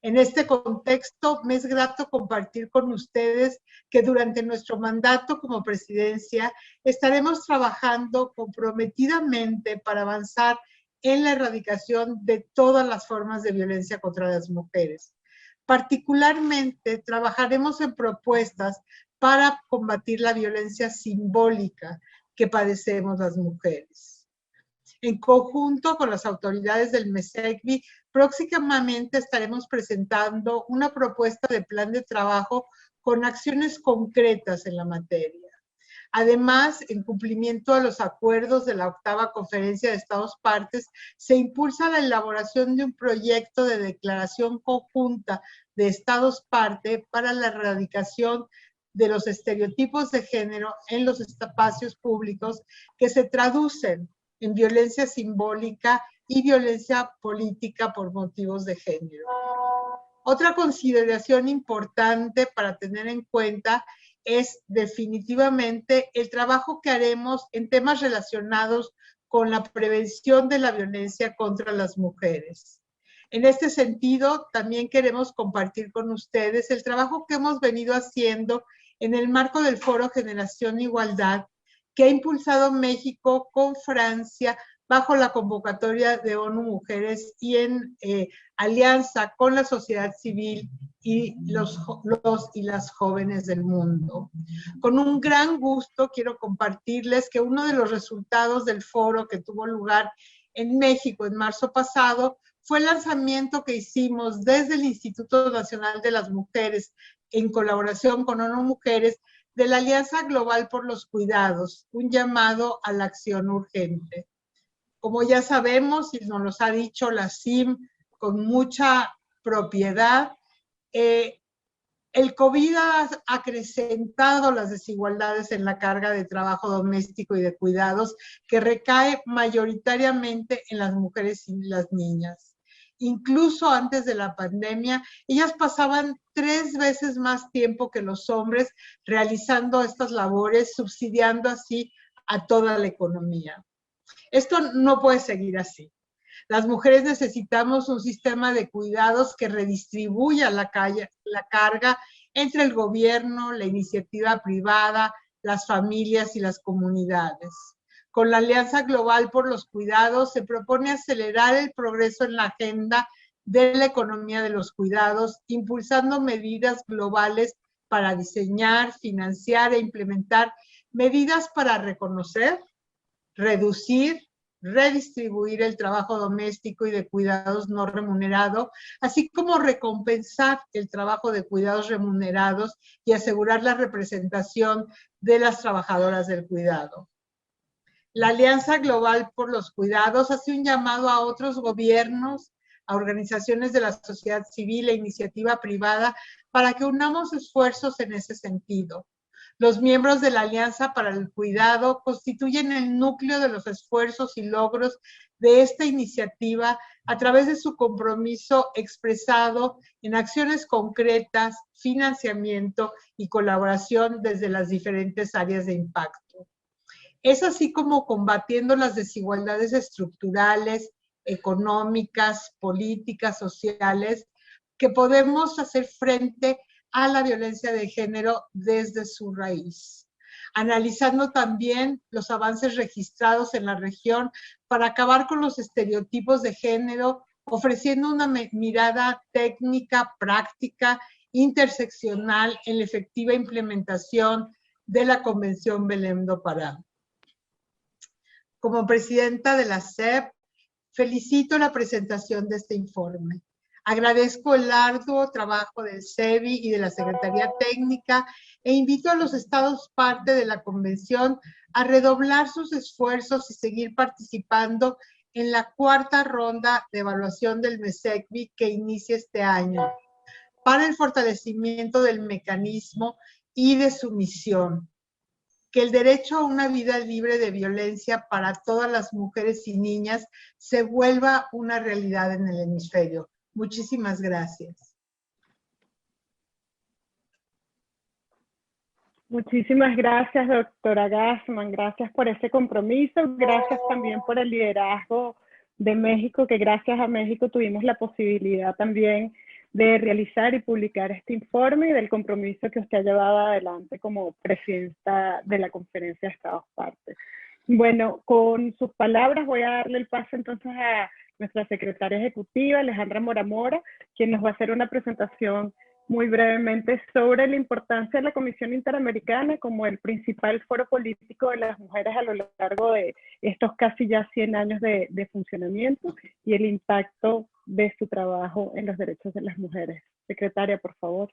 En este contexto, me es grato compartir con ustedes que durante nuestro mandato como presidencia estaremos trabajando comprometidamente para avanzar en la erradicación de todas las formas de violencia contra las mujeres. Particularmente, trabajaremos en propuestas para combatir la violencia simbólica que padecemos las mujeres. En conjunto con las autoridades del MESECBI, próximamente estaremos presentando una propuesta de plan de trabajo con acciones concretas en la materia. Además, en cumplimiento a los acuerdos de la 8ª Conferencia de Estados Partes, se impulsa la elaboración de un proyecto de declaración conjunta de Estados parte para la erradicación de los estereotipos de género en los espacios públicos que se traducen en violencia simbólica y violencia política por motivos de género. Otra consideración importante para tener en cuenta es definitivamente el trabajo que haremos en temas relacionados con la prevención de la violencia contra las mujeres. En este sentido, también queremos compartir con ustedes el trabajo que hemos venido haciendo en el marco del Foro Generación Igualdad, que ha impulsado México con Francia bajo la convocatoria de ONU Mujeres y en alianza con la sociedad civil y los y las jóvenes del mundo. Con un gran gusto quiero compartirles que uno de los resultados del foro que tuvo lugar en México en marzo pasado fue el lanzamiento que hicimos desde el Instituto Nacional de las Mujeres en colaboración con ONU Mujeres de la Alianza Global por los Cuidados, un llamado a la acción urgente. Como ya sabemos, y nos los ha dicho la CIM con mucha propiedad, el COVID ha acrecentado las desigualdades en la carga de trabajo doméstico y de cuidados que recae mayoritariamente en las mujeres y las niñas. Incluso antes de la pandemia, ellas pasaban 3 veces más tiempo que los hombres realizando estas labores, subsidiando así a toda la economía. Esto no puede seguir así. Las mujeres necesitamos un sistema de cuidados que redistribuya la carga entre el gobierno, la iniciativa privada, las familias y las comunidades. Con la Alianza Global por los Cuidados se propone acelerar el progreso en la agenda de la economía de los cuidados, impulsando medidas globales para diseñar, financiar e implementar medidas para reconocer, reducir, redistribuir el trabajo doméstico y de cuidados no remunerado, así como recompensar el trabajo de cuidados remunerados y asegurar la representación de las trabajadoras del cuidado. La Alianza Global por los Cuidados hace un llamado a otros gobiernos, a organizaciones de la sociedad civil e iniciativa privada para que unamos esfuerzos en ese sentido. Los miembros de la Alianza para el Cuidado constituyen el núcleo de los esfuerzos y logros de esta iniciativa a través de su compromiso expresado en acciones concretas, financiamiento y colaboración desde las diferentes áreas de impacto. Es así como combatiendo las desigualdades estructurales, económicas, políticas, sociales, que podemos hacer frente a la violencia de género desde su raíz, analizando también los avances registrados en la región para acabar con los estereotipos de género, ofreciendo una mirada técnica, práctica, interseccional en la efectiva implementación de la Convención Belém do Pará. Como presidenta de la CEP, felicito la presentación de este informe. Agradezco el arduo trabajo del CEBI y de la Secretaría Técnica e invito a los estados parte de la convención a redoblar sus esfuerzos y seguir participando en la 4ª ronda de evaluación del MESECBI que inicia este año para el fortalecimiento del mecanismo y de su misión. Que el derecho a una vida libre de violencia para todas las mujeres y niñas se vuelva una realidad en el hemisferio. Muchísimas gracias. Muchísimas gracias, doctora Gassman. Gracias por ese compromiso. Gracias también por el liderazgo de México, que gracias a México tuvimos la posibilidad también de realizar y publicar este informe y del compromiso que usted ha llevado adelante como presidenta de la Conferencia de Estados Partes. Bueno, con sus palabras voy a darle el paso entonces a nuestra secretaria ejecutiva, Alejandra Mora, quien nos va a hacer una presentación muy brevemente sobre la importancia de la Comisión Interamericana como el principal foro político de las mujeres a lo largo de estos casi ya 100 años de funcionamiento y el impacto de su trabajo en los derechos de las mujeres. Secretaria, por favor.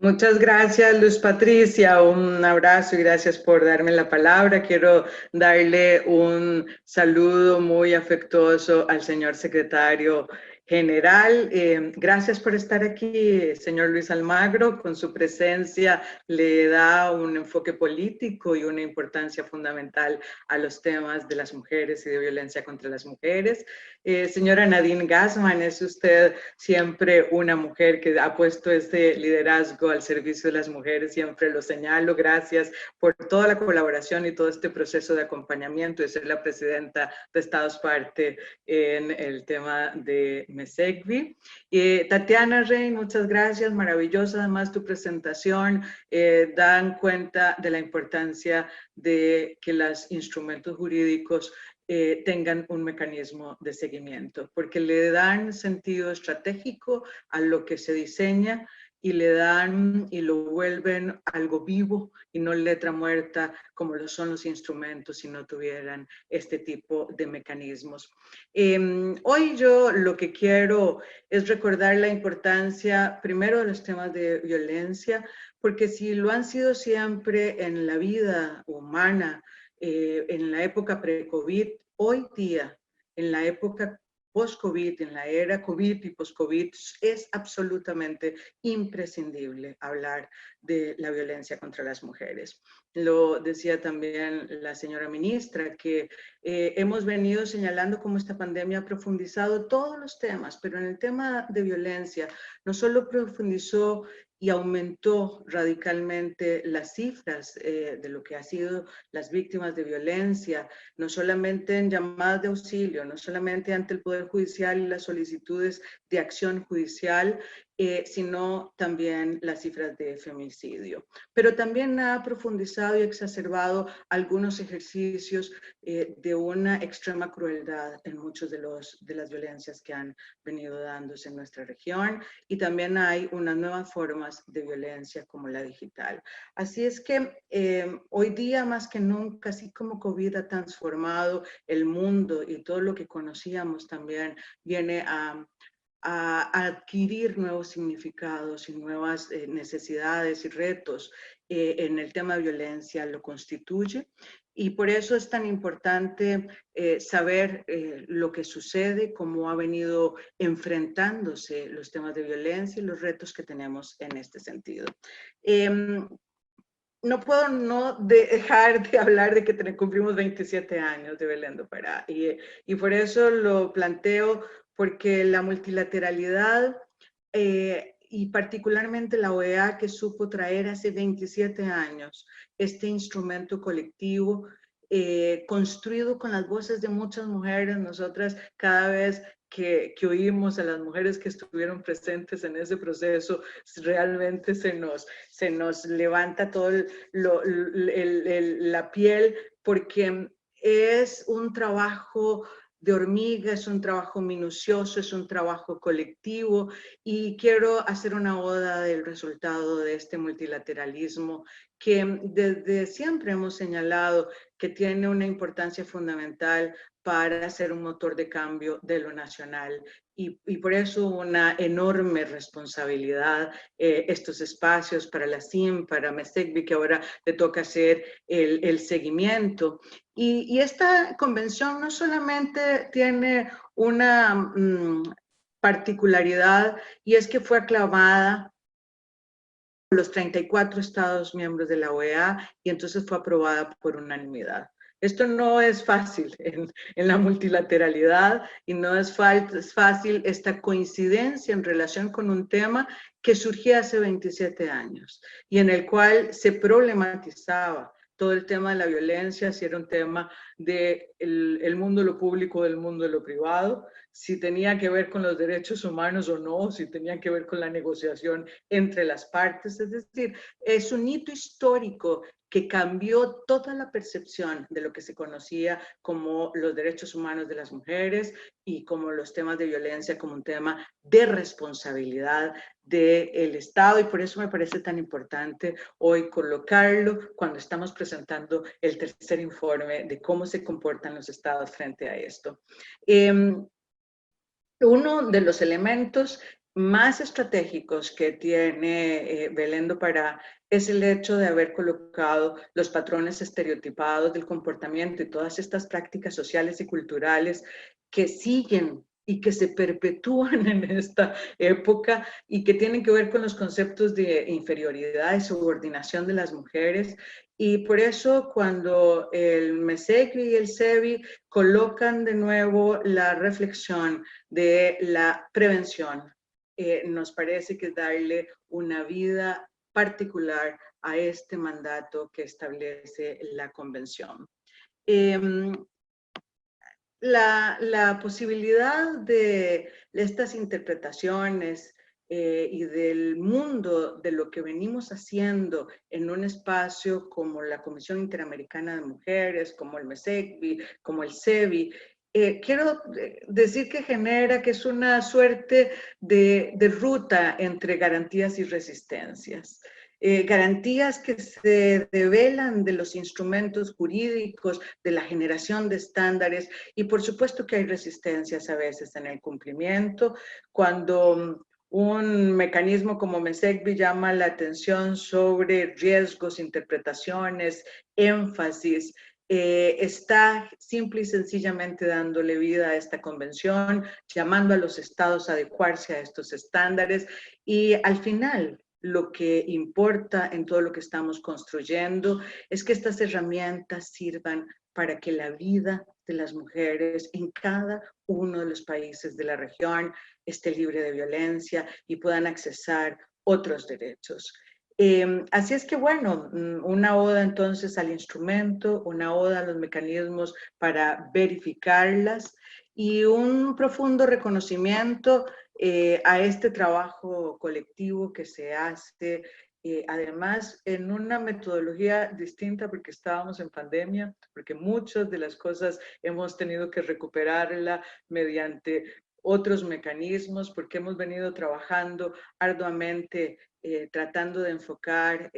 Muchas gracias, Luz Patricia. Un abrazo y gracias por darme la palabra. Quiero darle un saludo muy afectuoso al señor secretario general. Gracias por estar aquí, señor Luis Almagro. Con su presencia le da un enfoque político y una importancia fundamental a los temas de las mujeres y de violencia contra las mujeres. Señora Nadine Gassman, es usted siempre una mujer que ha puesto este liderazgo al servicio de las mujeres, siempre lo señalo. Gracias por toda la colaboración y todo este proceso de acompañamiento de ser la presidenta de Estados Parte en el tema de MESECBI. Tatiana Rey, muchas gracias, maravillosa además tu presentación, dan cuenta de la importancia de que los instrumentos jurídicos tengan un mecanismo de seguimiento, porque le dan sentido estratégico a lo que se diseña y le dan y lo vuelven algo vivo y no letra muerta como lo son los instrumentos si no tuvieran este tipo de mecanismos. Hoy yo lo que quiero es recordar la importancia primero de los temas de violencia, porque si lo han sido siempre en la vida humana, en la época pre-COVID, hoy día, en la época post-COVID, en la era COVID y post-COVID, es absolutamente imprescindible hablar de la violencia contra las mujeres. Lo decía también la señora ministra, que hemos venido señalando cómo esta pandemia ha profundizado todos los temas, pero en el tema de violencia no solo profundizó y aumentó radicalmente las cifras de lo que ha sido las víctimas de violencia, no solamente en llamadas de auxilio, no solamente ante el Poder Judicial y las solicitudes de acción judicial, sino también las cifras de femicidio. Pero también ha profundizado y exacerbado algunos ejercicios de una extrema crueldad en muchos de las violencias que han venido dándose en nuestra región, y también hay unas nuevas formas de violencia como la digital. Así es que hoy día más que nunca, así como COVID ha transformado el mundo y todo lo que conocíamos también viene a adquirir nuevos significados y nuevas necesidades y retos en el tema de violencia, lo constituye. Y por eso es tan importante saber lo que sucede, cómo ha venido enfrentándose los temas de violencia y los retos que tenemos en este sentido. No puedo no dejar de hablar de que cumplimos 27 años de Belén do Pará, y por eso lo planteo, porque la multilateralidad y particularmente la OEA, que supo traer hace 27 años este instrumento colectivo construido con las voces de muchas mujeres. Nosotras cada vez que oímos a las mujeres que estuvieron presentes en ese proceso, realmente se nos levanta todo la piel, porque es un trabajo de hormiga, es un trabajo minucioso, es un trabajo colectivo, y quiero hacer una oda del resultado de este multilateralismo que desde siempre hemos señalado que tiene una importancia fundamental para ser un motor de cambio de lo nacional, y por eso una enorme responsabilidad estos espacios para la CIM, para MESECBI, que ahora le toca hacer el seguimiento. Y esta convención no solamente tiene una particularidad, y es que fue aclamada por los 34 estados miembros de la OEA, y entonces fue aprobada por unanimidad. Esto no es fácil en la multilateralidad, y no es fácil esta coincidencia en relación con un tema que surgió hace 27 años y en el cual se problematizaba todo el tema de la violencia, si era un tema del mundo de lo público, del mundo de lo privado, si tenía que ver con los derechos humanos o no, si tenía que ver con la negociación entre las partes. Es decir, es un hito histórico que cambió toda la percepción de lo que se conocía como los derechos humanos de las mujeres y como los temas de violencia como un tema de responsabilidad del Estado, y por eso me parece tan importante hoy colocarlo cuando estamos presentando el tercer informe de cómo se comportan los estados frente a esto. Uno de los elementos más estratégicos que tiene Belén do Pará es el hecho de haber colocado los patrones estereotipados del comportamiento y todas estas prácticas sociales y culturales que siguen y que se perpetúan en esta época y que tienen que ver con los conceptos de inferioridad y subordinación de las mujeres. Y por eso cuando el MESECBI y el SEBI colocan de nuevo la reflexión de la prevención, nos parece que es darle una vida particular a este mandato que establece la Convención. La posibilidad de estas interpretaciones y del mundo de lo que venimos haciendo en un espacio como la Comisión Interamericana de Mujeres, como el MESECBI, como el SEBI, quiero decir que genera, que es una suerte de ruta entre garantías y resistencias. Garantías que se develan de los instrumentos jurídicos, de la generación de estándares, y por supuesto que hay resistencias a veces en el cumplimiento, cuando un mecanismo como MESECBI llama la atención sobre riesgos, interpretaciones, énfasis, está simple y sencillamente dándole vida a esta convención, llamando a los estados a adecuarse a estos estándares, y al final lo que importa en todo lo que estamos construyendo es que estas herramientas sirvan para que la vida de las mujeres en cada uno de los países de la región esté libre de violencia y puedan accesar otros derechos. Así es que bueno, una oda entonces al instrumento, una oda a los mecanismos para verificarlas y un profundo reconocimiento a este trabajo colectivo que se hace, además en una metodología distinta porque estábamos en pandemia, porque muchas de las cosas hemos tenido que recuperarla mediante otros mecanismos, porque hemos venido trabajando arduamente tratando de enfocar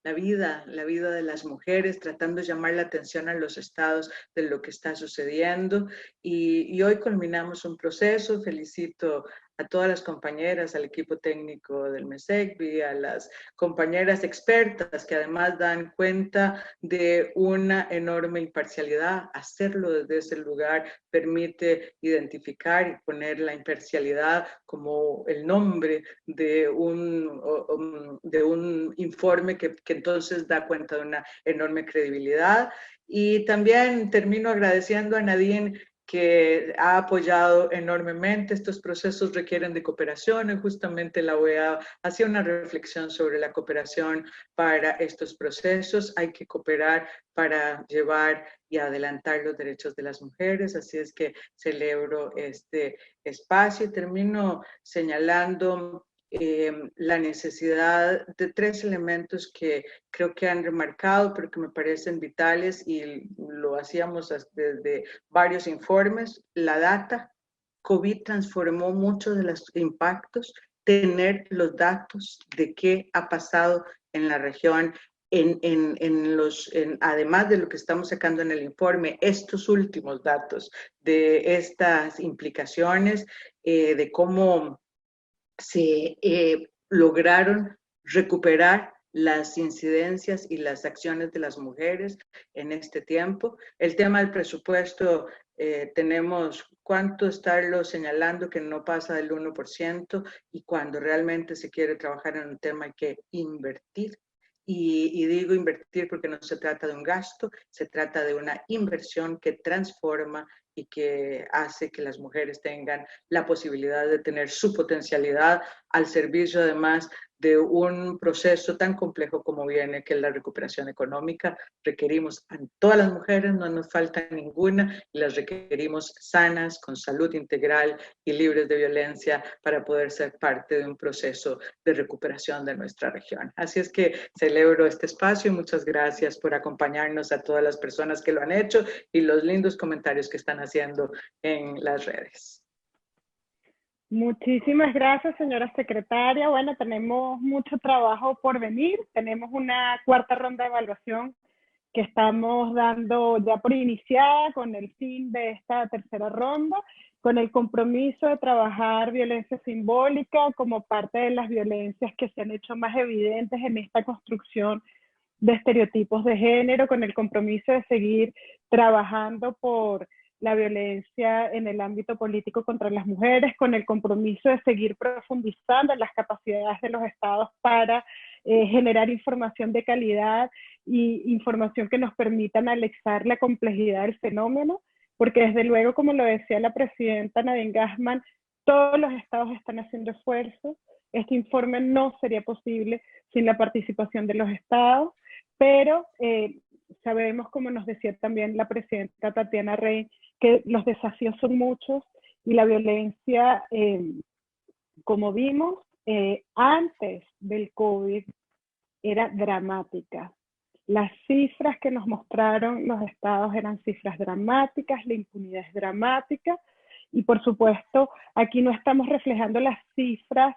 la vida de las mujeres, tratando de llamar la atención a los estados de lo que está sucediendo. Y hoy culminamos un proceso. Felicito a todas las compañeras, al equipo técnico del MESECBI, a las compañeras expertas que además dan cuenta de una enorme imparcialidad. Hacerlo desde ese lugar permite identificar y poner la imparcialidad como el nombre de un informe que entonces da cuenta de una enorme credibilidad. Y también termino agradeciendo a Nadine, que ha apoyado enormemente. Estos procesos requieren de cooperación y justamente la OEA hacía una reflexión sobre la cooperación para estos procesos. Hay que cooperar para llevar y adelantar los derechos de las mujeres, así es que celebro este espacio y termino señalando la necesidad de 3 elementos que creo que han remarcado, pero que me parecen vitales y lo hacíamos desde varios informes. La data, COVID transformó muchos de los impactos, tener los datos de qué ha pasado en la región, además de lo que estamos sacando en el informe, estos últimos datos de estas implicaciones, de cómo se lograron recuperar las incidencias y las acciones de las mujeres en este tiempo. El tema del presupuesto, tenemos cuánto estarlo señalando que no pasa del 1%, y cuando realmente se quiere trabajar en un tema hay que invertir. Y digo invertir porque no se trata de un gasto, se trata de una inversión que transforma y que hace que las mujeres tengan la posibilidad de tener su potencialidad al servicio además de un proceso tan complejo como viene, que es la recuperación económica. Requerimos a todas las mujeres, no nos falta ninguna, y las requerimos sanas, con salud integral y libres de violencia para poder ser parte de un proceso de recuperación de nuestra región. Así es que celebro este espacio y muchas gracias por acompañarnos a todas las personas que lo han hecho y los lindos comentarios que están haciendo en las redes. Muchísimas gracias, señora secretaria. Bueno, tenemos mucho trabajo por venir. Tenemos una 4ª ronda de evaluación que estamos dando ya por iniciada con el fin de esta 3ª ronda, con el compromiso de trabajar violencia simbólica como parte de las violencias que se han hecho más evidentes en esta construcción de estereotipos de género, con el compromiso de seguir trabajando por la violencia en el ámbito político contra las mujeres, con el compromiso de seguir profundizando en las capacidades de los estados para generar información de calidad y información que nos permita analizar la complejidad del fenómeno, porque desde luego, como lo decía la presidenta Nadine Gassmann, todos los estados están haciendo esfuerzos. Este informe no sería posible sin la participación de los estados, pero sabemos, como nos decía también la presidenta Tatiana Rey, que los desafíos son muchos y la violencia, como vimos, antes del COVID era dramática. Las cifras que nos mostraron los estados eran cifras dramáticas, la impunidad es dramática, y por supuesto aquí no estamos reflejando las cifras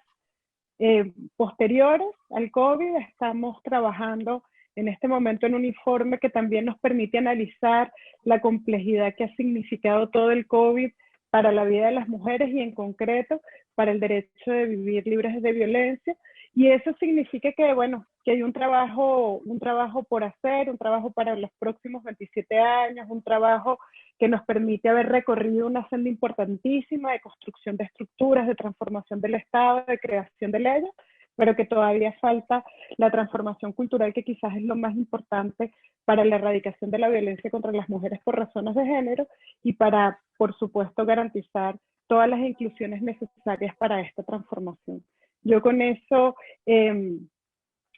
posteriores al COVID. Estamos trabajando en este momento en un informe que también nos permite analizar la complejidad que ha significado todo el COVID para la vida de las mujeres y en concreto para el derecho de vivir libres de violencia. Y eso significa que, bueno, que hay un trabajo por hacer, un trabajo para los próximos 27 años, un trabajo que nos permite haber recorrido una senda importantísima de construcción de estructuras, de transformación del Estado, de creación de leyes, pero que todavía falta la transformación cultural, que quizás es lo más importante para la erradicación de la violencia contra las mujeres por razones de género y para, por supuesto, garantizar todas las inclusiones necesarias para esta transformación. Yo con eso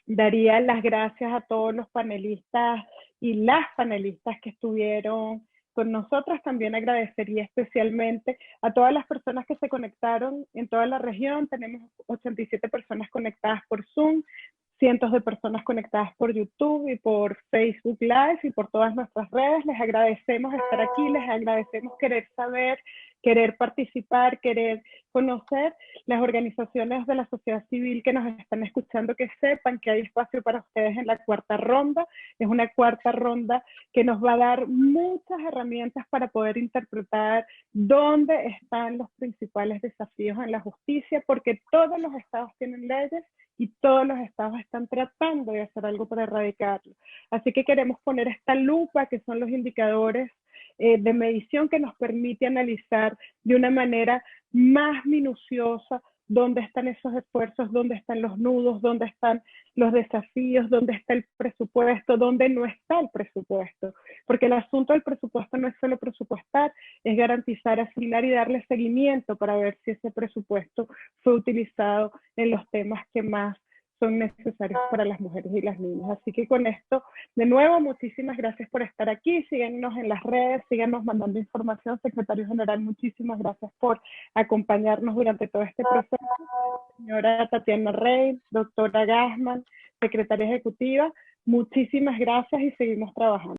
daría las gracias a todos los panelistas y las panelistas que estuvieron con nosotras. También agradecería especialmente a todas las personas que se conectaron en toda la región. Tenemos 87 personas conectadas por Zoom, cientos de personas conectadas por YouTube y por Facebook Live y por todas nuestras redes. Les agradecemos estar aquí, les agradecemos querer saber, querer participar, querer conocer. Las organizaciones de la sociedad civil que nos están escuchando, que sepan que hay espacio para ustedes en la cuarta ronda. Es una cuarta ronda que nos va a dar muchas herramientas para poder interpretar dónde están los principales desafíos en la justicia, porque todos los estados tienen leyes y todos los estados están tratando de hacer algo para erradicarlo. Así que queremos poner esta lupa, que son los indicadores de medición que nos permite analizar de una manera más minuciosa dónde están esos esfuerzos, dónde están los nudos, dónde están los desafíos, dónde está el presupuesto, dónde no está el presupuesto. Porque el asunto del presupuesto no es solo presupuestar, es garantizar, asignar y darle seguimiento para ver si ese presupuesto fue utilizado en los temas que más son necesarios para las mujeres y las niñas. Así que con esto, de nuevo, muchísimas gracias por estar aquí. Síganos en las redes, síganos mandando información. Secretario General, muchísimas gracias por acompañarnos durante todo este proceso. Señora Tatiana Rey, doctora Gassman, secretaria ejecutiva, muchísimas gracias y seguimos trabajando.